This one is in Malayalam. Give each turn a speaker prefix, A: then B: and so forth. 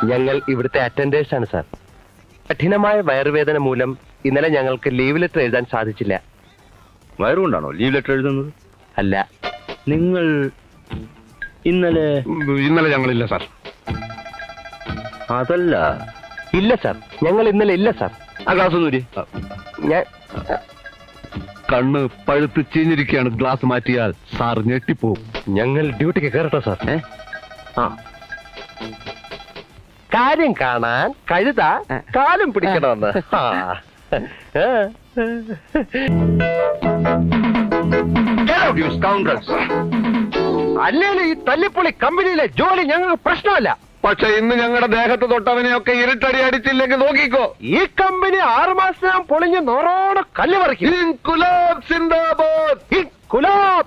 A: ഞങ്ങൾ ഇവിടുത്തെ അറ്റൻഡേഴ്സ് ആണ് സാർ. കഠിനമായ വയറുവേദന മൂലം ഇന്നലെ ഞങ്ങൾക്ക് ലീവ് ലെറ്റർ എഴുതാൻ സാധിച്ചില്ല.
B: വയറുകൊണ്ടാണോ ലീവ് ലെറ്റർ എഴുതുന്നത്?
A: അല്ല,
B: നിങ്ങൾ ഇന്നലെ
C: ഞങ്ങളില്ല സാർ.
B: അതല്ല,
A: ഇല്ല സാർ, ഞങ്ങൾ ഇന്നലെ ഇല്ല സാർ.
B: ആ ഗ്ലാസ് ഒന്നൂരി.
A: ഞാൻ
C: കണ്ണ് പഴുത്ത് ചീഞ്ഞിരിക്കുകയാണ്. ഗ്ലാസ് മാറ്റിയാൽ സാർ ഞെട്ടിപ്പോവും.
A: ഞങ്ങൾ ഡ്യൂട്ടിക്ക് കയറട്ടോ സാർ.
B: ആ,
A: കാര്യം കാണാൻ കഴുത കാലും പിടിക്കണമെന്ന്. അല്ലേലും ഈ തല്ലിപ്പൊളി കമ്പനിയിലെ ജോലി ഞങ്ങൾക്ക് പ്രശ്നമല്ല.
C: പക്ഷെ ഇന്ന് ഞങ്ങളുടെ ദേഹത്ത് തൊട്ടവനെയൊക്കെ ഇരുട്ടടി അടിച്ചില്ലെങ്കിൽ നോക്കിക്കോ.
A: ഈ കമ്പനി 6 മാസം പൊളിഞ്ഞ് നോറോടെ കല്ല് പറിക്കും.
C: ഇൻകുലാബ് സിന്ദാബാദ്.
A: ഇൻകുലാബ്